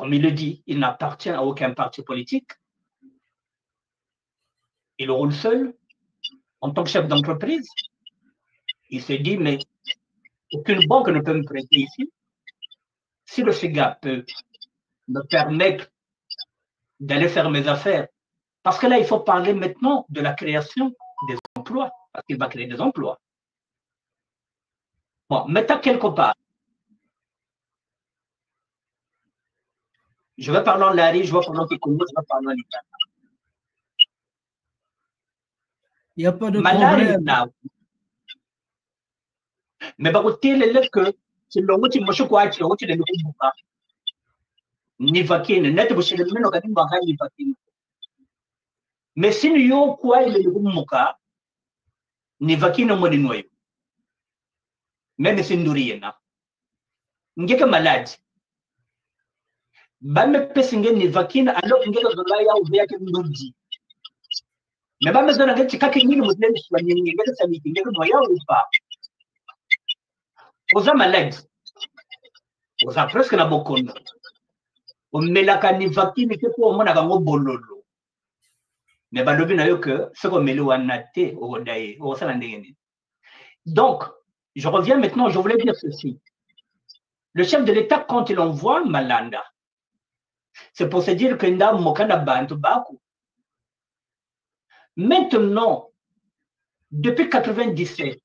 Comme il le dit, il n'appartient à aucun parti politique. Il roule seul en tant que chef d'entreprise. Il se dit, mais aucune banque ne peut me prêter ici. Si le FIGA peut me permettre d'aller faire mes affaires, parce que là, il faut parler maintenant de la création des emplois, parce qu'il va créer des emplois. Bon, mettons quelque part. Je vais parler en Lari, je vais parler en Kikoumou, je vais parler en Italie. Il n'y a pas de problème. Mais bah, côté le que c'est le mot qui me choque quoi, c'est le mot qui le mot ni vaccine, net vous le meno kadi mbanga ni vaccine. Mais si nous yo quoi il le mot ni vaccine mo ni noyo. Même si nous rien. Ngeke malade. Ba me pesi ni vaccine alors ngeke dola ya ubia ke ndodi. Mais ba me zona ngeke kake ngini mo tlendi soigner ngeke sa miti ngeke noya ou pas. Oza malade. Oza presque na bokono. Omelaka ni vaccine ke ko mona kango bololo. Mais balobi na yo que ce qu'on meli wana te o daye o sala ndenge. Donc, je reviens maintenant, je voulais dire ceci. Le chef de l'État, quand il envoie Malanda, c'est pour se dire que nda mokana bantu baku. Maintenant, depuis 97,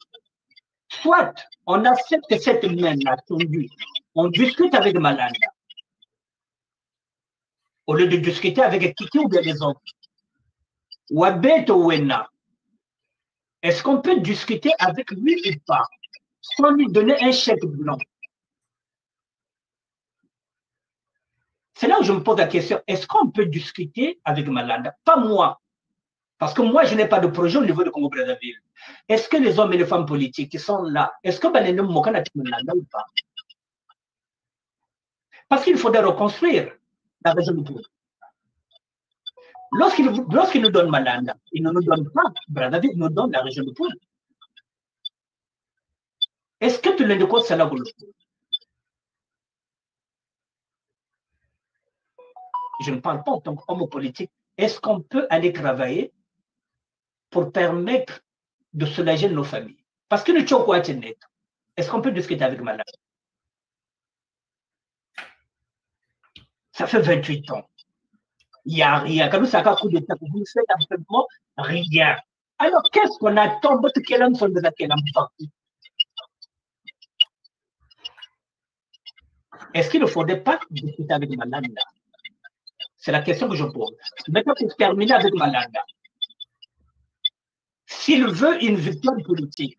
soit on accepte cette main-là tendue, on discute avec Malanda, au lieu de discuter avec Kiki ou bien les autres. Wabet Owena, est-ce qu'on peut discuter avec lui ou pas, sans lui donner un chèque blanc? C'est là où je me pose la question, est-ce qu'on peut discuter avec Malanda? Pas moi, parce que moi, je n'ai pas de projet au niveau de Congo-Brazzaville. Est-ce que les hommes et les femmes politiques qui sont là, est-ce que Balenem Mokana Malanda ou pas? Parce qu'il faudrait reconstruire la région du Pôle. Lorsqu'il nous donne Malanda, il ne nous donne pas Brazzaville, il nous donne la région du Pôle. Est-ce que tu l'as de quoi ça là? Je ne parle pas en tant qu'homme politique. Est-ce qu'on peut aller travailler pour permettre de soulager nos familles? Parce que le Tchoko est net. Est-ce qu'on peut discuter avec Malanda? Ça fait 28 ans. Il n'y a rien. Quand nous avons un coup d'État, vous ne faites absolument rien. Alors, qu'est-ce qu'on attend? Est-ce qu'il ne faudrait pas discuter avec Malanda? C'est la question que je pose. Maintenant, pour terminer avec Malanda, s'il veut une victoire politique,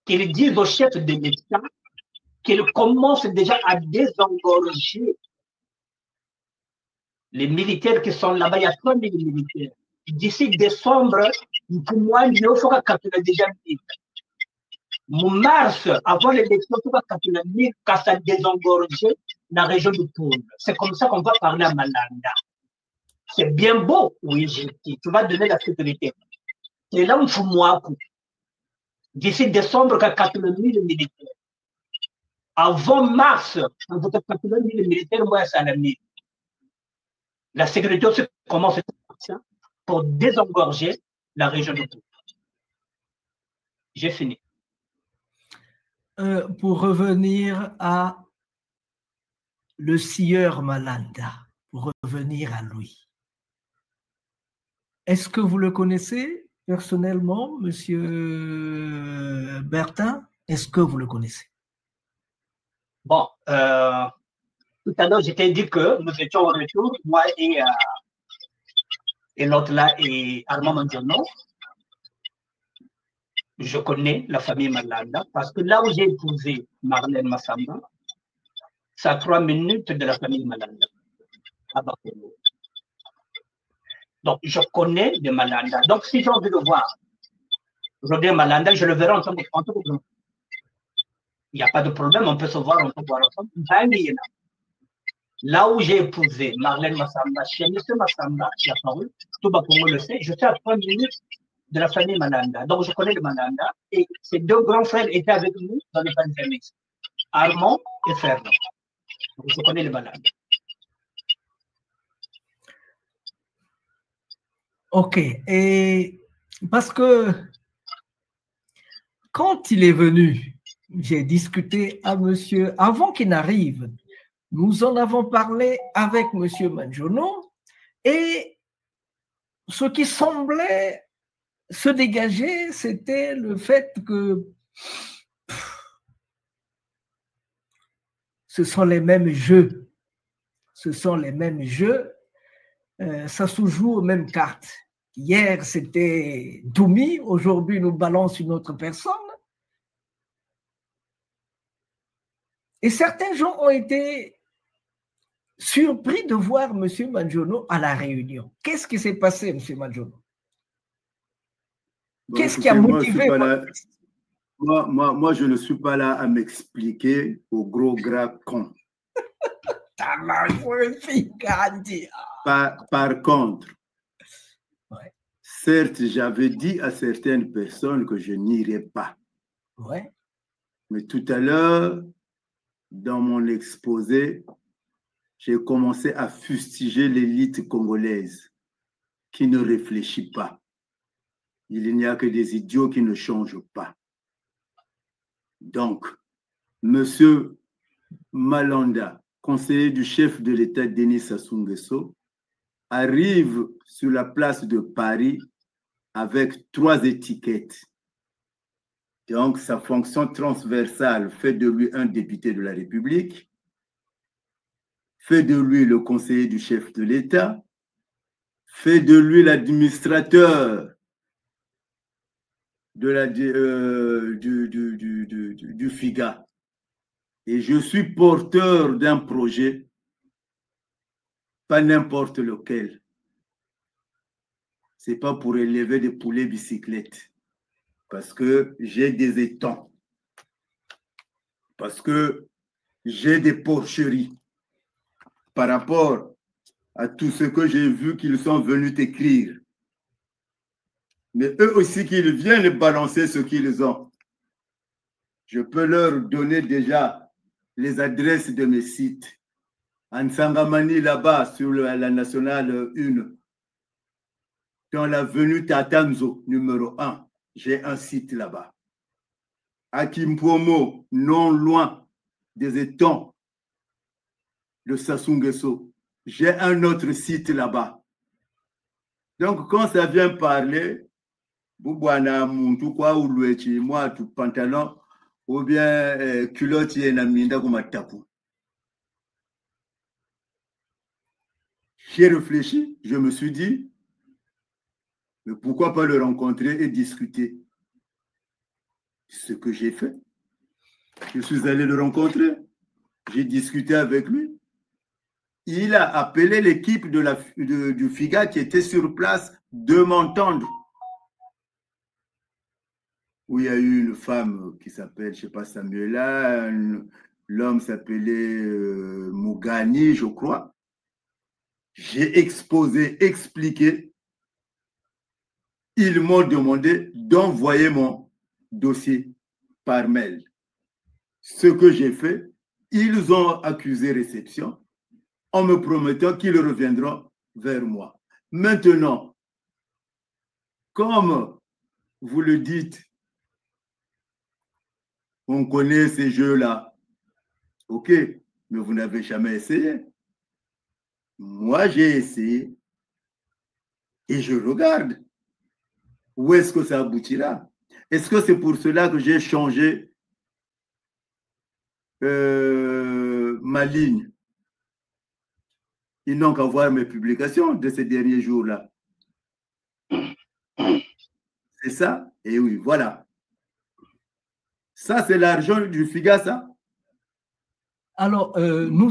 qu'il dise au chef de l'État qu'il commence déjà à désengorger les militaires qui sont là-bas. Il y a 3 000 militaires. D'ici décembre, pour moi, il faut que déjà dit. Mars, avant l'élection, il faut que ça désengorge la région du Pôle. C'est comme ça qu'on va parler à Malanda. C'est bien beau, oui, tu vas donner la sécurité. Et là, il faut moi, d'ici décembre, il y a 80 000 militaires. Avant mars, on va 80 000 militaires, moi, ça l'a mis. La sécurité aussi commence pour désengorger la région du Pôle. J'ai fini. Pour revenir à le sieur Malanda, pour revenir à lui. Est-ce que vous le connaissez personnellement, monsieur Bertin? Est-ce que vous le connaissez? Bon, tout à l'heure, je t'ai dit que nous étions au retour, moi et l'autre là, et Armand Mandiono. Je connais la famille Malanda parce que là où j'ai épousé Marlène Massamba, c'est à 3 minutes de la famille Malanda, à Bakongo. Donc, je connais de Malanda. Donc, si j'ai envie de voir Rodé Malanda, je le verrai en tant que grand. Il n'y a pas de problème, on peut se voir, on peut voir ensemble. Là où j'ai épousé Marlène Massamba, chez M. Massamba, qui a paru, tout Bakongo le sait, je suis à 3 minutes de la famille Malanda. Donc, je connais le Malanda et ces 2 grands frères étaient avec nous dans les familles, Armand et Fernand. Je connais les malades. Ok. Et parce que quand il est venu, j'ai discuté à monsieur, avant qu'il n'arrive, nous en avons parlé avec monsieur Manjono et ce qui semblait se dégager, c'était le fait que ce sont les mêmes jeux. Ce sont les mêmes jeux. Ça se joue aux mêmes cartes. Hier, c'était Doumi. Aujourd'hui, nous balance une autre personne. Et certains gens ont été surpris de voir M. Manjono à la réunion. Qu'est-ce qui s'est passé, M. Manjono? Qu'est-ce qui a motivé? Moi, je ne suis pas là à m'expliquer au gros gras con. Par contre, ouais. Certes, j'avais dit à certaines personnes que je n'irais pas. Ouais. Mais tout à l'heure, dans mon exposé, j'ai commencé à fustiger l'élite congolaise qui ne réfléchit pas. Il n'y a que des idiots qui ne changent pas. Donc, Monsieur Malanda, conseiller du chef de l'État Denis Sassou Nguesso, arrive sur la place de Paris avec 3 étiquettes. Donc, sa fonction transversale fait de lui un député de la République, fait de lui le conseiller du chef de l'État, fait de lui l'administrateur de du FIGA. Et je suis porteur d'un projet, pas n'importe lequel. Ce n'est pas pour élever des poulets bicyclettes, parce que j'ai des étangs, parce que j'ai des porcheries par rapport à tout ce que j'ai vu qu'ils sont venus écrire. Mais eux aussi qu'ils viennent balancer ce qu'ils ont. Je peux leur donner déjà les adresses de mes sites. En Sangamani, là-bas, sur la nationale 1, dans l'avenue Tatanzo, numéro 1, j'ai un site là-bas. À Kimpomo, non loin des étangs de Sassou Nguesso, j'ai un autre site là-bas. Donc, quand ça vient parler, Boubouana, Muntu, quoi, ou l'ouechi, moi, tout pantalon, ou bien culotte, et naminda, comme tapu. J'ai réfléchi, je me suis dit, mais pourquoi pas le rencontrer et discuter? Ce que j'ai fait. Je suis allé le rencontrer, j'ai discuté avec lui. Il a appelé l'équipe du FIGA qui était sur place de m'entendre. Où il y a eu une femme qui s'appelle, je ne sais pas, Samuela, l'homme s'appelait Mougani, je crois. J'ai exposé, expliqué. Ils m'ont demandé d'envoyer mon dossier par mail. Ce que j'ai fait, ils ont accusé réception en me promettant qu'ils reviendront vers moi. Maintenant, comme vous le dites, on connaît ces jeux-là. OK, mais vous n'avez jamais essayé. Moi, j'ai essayé et je regarde où est-ce que ça aboutira. Est-ce que c'est pour cela que j'ai changé ma ligne? Ils n'ont qu'à voir mes publications de ces derniers jours-là. C'est ça? Et oui, voilà. Ça, c'est l'argent du FIGA, ça? Alors, nous